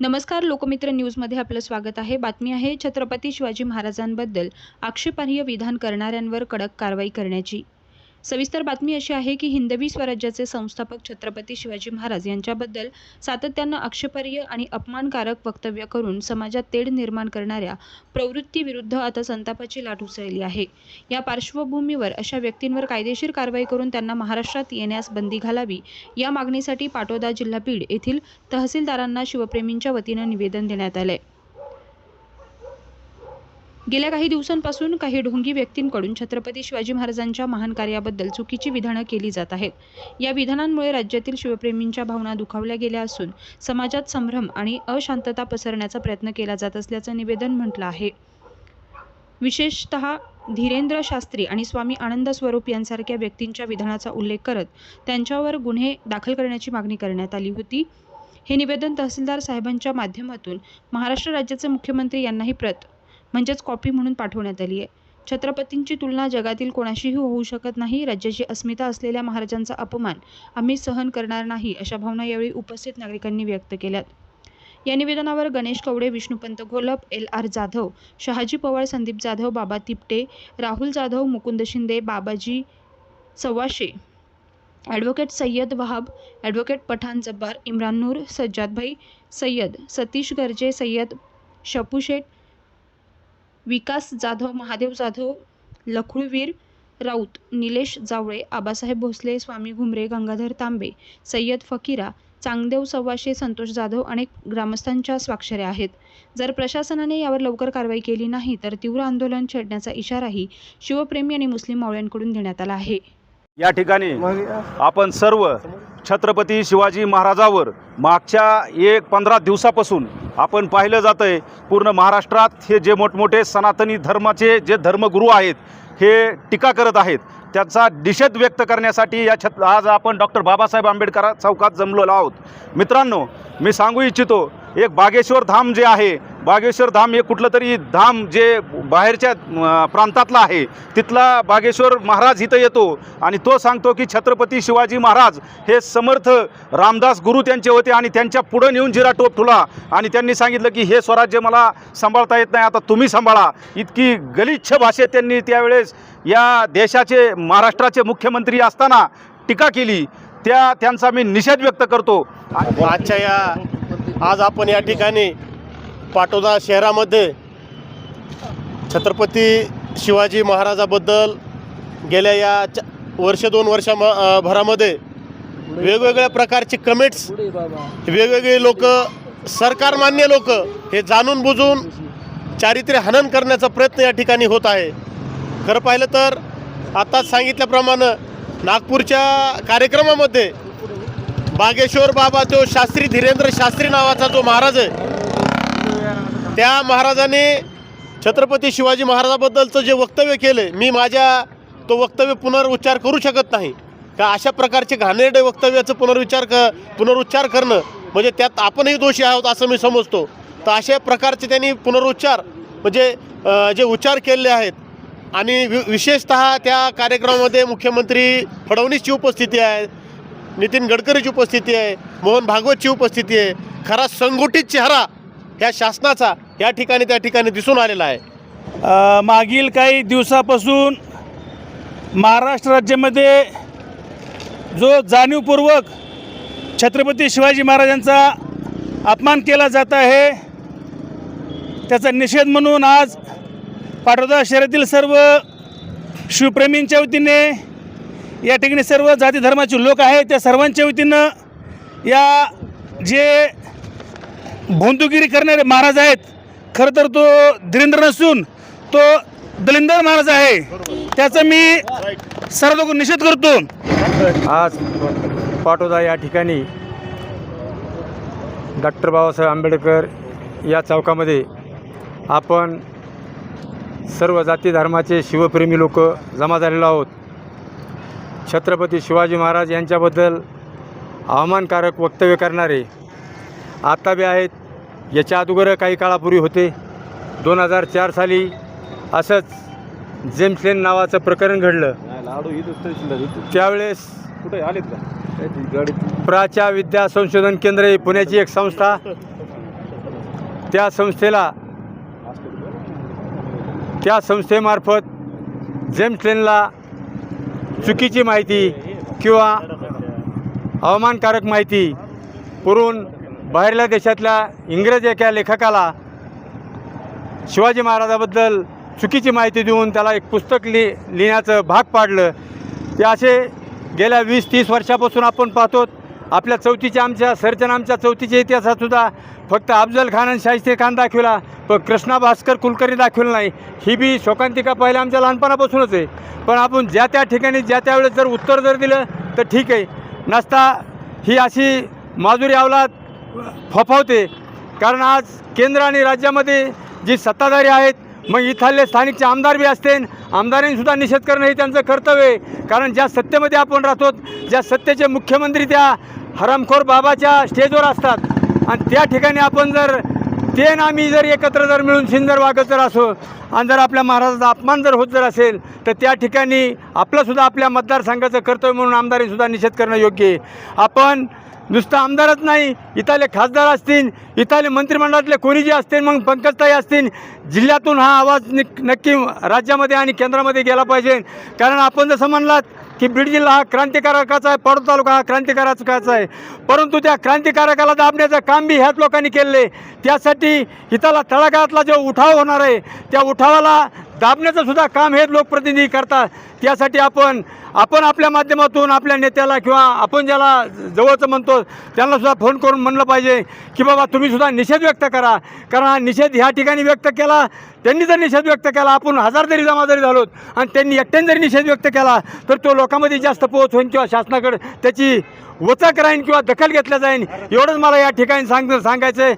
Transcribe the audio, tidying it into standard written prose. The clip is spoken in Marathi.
नमस्कार, लोकमित्र न्यूजमध्ये आपलं स्वागत आहे. बातमी आहे छत्रपती शिवाजी महाराजांबद्दल आक्षेपार्ह विधान करणाऱ्यांवर कडक कारवाई करण्याची. सविस्तर बातमी अशी आहे की हिंदवी स्वराज्याचे संस्थापक छत्रपती शिवाजी महाराज यांच्याबद्दल सातत्यानं आक्षेपार्ह आणि अपमानकारक वक्तव्य करून समाजात तेढ निर्माण करणाऱ्या प्रवृत्तीविरुद्ध आता संतापाची लाट उसळली आहे. या पार्श्वभूमीवर अशा व्यक्तींवर कायदेशीर कारवाई करून त्यांना महाराष्ट्रात येण्यास बंदी घालावी, या मागणीसाठी पाटोदा जिल्हा बीड येथील तहसीलदारांना शिवप्रेमींच्या वतीनं निवेदन देण्यात आलंय. गेल्या काही दिवसांपासून काही ढोंगी व्यक्तींकडून छत्रपती शिवाजी महाराजांच्या महान कार्याबद्दल चुकीची विधानं केली जात आहेत. या विधानांमुळे राज्यातील शिवप्रेमींच्या भावना दुखावल्या गेल्या असून समाजात संभ्रम आणि अशांतता पसरण्याचा प्रयत्न केला जात असल्याचं निवेदन म्हटलं आहे. विशेषतः धीरेंद्र शास्त्री आणि स्वामी आनंद स्वरूप यांसारख्या व्यक्तींच्या विधानाचा उल्लेख करत त्यांच्यावर गुन्हे दाखल करण्याची मागणी करण्यात आली होती. हे निवेदन तहसीलदार साहेबांच्या माध्यमातून महाराष्ट्र राज्याचे मुख्यमंत्री यांनाही प्रत म्हणजेच कॉपी म्हणून पाठवण्यात आली आहे. छत्रपतींची तुलना जगातील कोणाशीही होऊ शकत नाही. राज्याची अस्मिता असलेल्या महाराजांचा अपमान आम्ही सहन करणार नाही, अशा भावना यावेळी उपस्थित नागरिकांनी व्यक्त केल्यात. या निवेदनावर गणेश कवडे, विष्णुपंत घोलप, LR जाधव, शहाजी पवार, संदीप जाधव, बाबा तिपटे, राहुल जाधव, मुकुंद शिंदे, बाबाजी सव्वाशे, ॲडव्होकेट सय्यद वहाब, ॲडव्होकेट पठाण जब्बार, इम्रान नूर, सज्जादभाई सय्यद, सतीश गर्जे, सय्यद शपूशेठ, विकास जाधव, महादेव जाधव, लखुळवीर राऊत, निलेश जावळे, आबासाहेब भोसले, स्वामी घुमरे, गंगाधर तांबे, सय्यद फकीरा, चांगदेव सव्वाशे, संतोष जाधव अनेक ग्रामस्थांच्या स्वाक्षऱ्या आहेत. जर प्रशासनाने यावर लवकर कारवाई केली नाही तर तीव्र आंदोलन छेडण्याचा इशाराही शिवप्रेमी आणि मुस्लिम मावळ्यांकडून देण्यात आला आहे. या ठिकाणी आपण सर्व छत्रपती शिवाजी महाराजावर मागच्या 15 दिवसापासून आपण पाहिलं जातंय पूर्ण महाराष्ट्रात हे जे मोठमोठे सनातनी धर्माचे जे धर्मगुरू आहेत हे टीका करत आहेत. त्याचा निषेध व्यक्त करण्यासाठी आज आपण डॉक्टर बाबासाहेब आंबेडकर चौकात जमलेलो आहोत. मित्रांनो, मी सांगू इच्छितो, एक बागेश्वर धाम जे आहे, बागेश्वर धाम हे कुठलं तरी धाम जे बाहेरच्या प्रांतातला आहे, तिथला बागेश्वर महाराज इथं येतो आणि तो सांगतो की छत्रपती शिवाजी महाराज हे समर्थ रामदास गुरु त्यांचे होते आणि त्यांच्या पुढं नेऊन जिरा टोप ठुला आणि त्यांनी सांगितलं की हे स्वराज्य मला सांभाळता येत नाही, आता तुम्ही सांभाळा. इतकी गलिच्छ भाषेत त्यांनी त्यावेळेस या देशाचे महाराष्ट्राचे मुख्यमंत्री असताना टीका केली. त्यांचा मी निषेध व्यक्त करतो. आज आपण या ठिकाणी पाटोदा शहरामध्ये छत्रपती शिवाजी महाराजाबद्दल गेल्या या दोन वर्षाभरामध्ये वेगवेगळ्या प्रकारचे कमेंट्स, वेगवेगळे लोक, सरकारमान्य लोक हे जाणून बुजून चारित्र्य हनन करण्याचा प्रयत्न या ठिकाणी होत आहे. खरं पाहिलं तर आताच सांगितल्याप्रमाणे नागपूरच्या कार्यक्रमामध्ये बागेश्वर बाबा तो शास्त्री धीरेंद्र शास्त्री नावाचा जो महाराज आहे, त्या महाराजाने छत्रपती शिवाजी महाराजाबद्दलचं जे वक्तव्य केले, मी तो वक्तव्य पुनरुच्चार करू शकत नाही. का अशा प्रकारचे घाणेरडे वक्तव्याचं पुनरुच्चार करणं म्हणजे त्यात आपणही दोषी आहोत असं मी समजतो. तर अशा प्रकारचे त्यांनी पुनरुच्चार म्हणजे जे उच्चार केलेले आहेत आणि विशेषतः त्या कार्यक्रमामध्ये मुख्यमंत्री फडणवीसची उपस्थिती आहे, नितीन गडकरीची उपस्थिती आहे, मोहन भागवतची उपस्थिती आहे. खरा संघटित चेहरा ह्या शासनाचा या ठिकाणी त्या ठिकाणी दिसून आलेला आहे. मागील काही दिवसापासून महाराष्ट्र राज्यामध्ये जो जाणीवपूर्वक छत्रपती शिवाजी महाराजांचा अपमान केला जात आहे, त्याचा निषेध म्हणून आज पाटोदा शहरातील सर्व शिवप्रेमींच्या वतीने, या ठिकाणी सर्व जाती धर्माचे लोक आहेत त्या सर्वांच्या वतीनं या जे भोंदूगिरी करणारे महाराज आहेत, खरं तर तो धीरेंद्र नसून तो दलिंदर महाराज आहे, त्याचा मी सर्व निषेध करतो. आज पाटोदा या ठिकाणी डॉक्टर बाबासाहेब आंबेडकर या चौकामध्ये आपण सर्व जाती धर्माचे शिवप्रेमी लोक जमा झालेलो आहोत. छत्रपती शिवाजी महाराज यांच्याबद्दल अवमानकारक वक्तव्य करणारे आता बी आहेत, याच्या अगोदर काही काळापूर्वी होते. 2004 साली असंच जेम्स लेन नावाचं प्रकरण घडलं. त्यावेळेस कुठे आलेत का? प्राच्या विद्या संशोधन केंद्र ही पुण्याची एक संस्था त्या संस्थेमार्फत जेम्स लेनला चुकीची माहिती किंवा अवमानकारक माहिती पुरवून बाहेरल्या देशातल्या इंग्रज एका लेखकाला शिवाजी महाराजाबद्दल चुकीची माहिती देऊन त्याला एक पुस्तक लिहिण्याचं भाग पाडलं. ते असे गेल्या 20-30 वर्षापासून आपण पाहतो. आपल्या आमच्या चौथीच्या इतिहासातसुद्धा फक्त अफजल खान आणि शाहिस्ते खान दाखविला, पण कृष्णा भास्कर कुलकर्णी दाखविलं नाही. ही बी शोकांतिका पहिल्या आमच्या लहानपणापासूनच आहे. पण आपण ज्या त्या ठिकाणी ज्या त्यावेळेस जर उत्तर जर दिलं तर ठीक आहे, नसता ही अशी माजुरी अवलाद फोफावते. कारण आज केंद्र आणि राज्यामध्ये जी सत्ताधारी आहेत, मग इथले स्थानिकचे आमदार बी असतील, आमदारांनीसुद्धा निषेध करणं हे त्यांचं कर्तव्य आहे. कारण ज्या सत्तेमध्ये आपण राहतो, ज्या सत्तेचे मुख्यमंत्री त्या हरामखोर बाबाच्या स्टेजवर असतात आणि त्या ठिकाणी आपण जर ते आणि आम्ही जर एकत्र जर मिळून जर वागत जर असो आणि जर आपल्या महाराजाचा अपमान जर होत जर असेल तर त्या ठिकाणी आपलंसुद्धा आपल्या मतदारसंघाचं कर्तव्य म्हणून आमदारीसुद्धा निषेध करणं योग्य आहे. आपण नुसतं आमदारच नाही, इथले खासदार असतील, इथले मंत्रिमंडळातले कोणी जे असतील, मग पंकजताई असतील, जिल्ह्यातून हा आवाज नक्की राज्यामध्ये आणि केंद्रामध्ये गेला पाहिजे. कारण आपण जसं म्हणलात की बीड जिल्हा हा क्रांतिकारकाचा आहे, पाडू तालुका हा क्रांतिकारकाचा आहे, परंतु त्या क्रांतिकारकाला दाबण्याचं काम बी ह्याच लोकांनी केलेलं आहे. त्यासाठी इथला तळागाळातला जो उठाव होणार आहे त्या उठावाला दाबण्याचं सुद्धा काम हेच लोकप्रतिनिधी करतात. त्यासाठी आपण आपल्या माध्यमातून आपल्या नेत्याला किंवा आपण ज्याला जवळचं म्हणतो त्यांनासुद्धा फोन करून म्हणलं पाहिजे की बाबा तुम्हीसुद्धा निषेध व्यक्त करा. कारण हा निषेध ह्या ठिकाणी व्यक्त केला, त्यांनी जर निषेध व्यक्त केला, आपण 1000 जरी जमा जरी झालोत आणि त्यांनी एकट्याने जरी निषेध व्यक्त केला तर तो लोकांमध्ये जास्त पोहोच होईल किंवा शासनाकडे त्याची वचक राहील किंवा दखल घेतल्या जाईल. एवढंच मला या ठिकाणी सांगायचं आहे.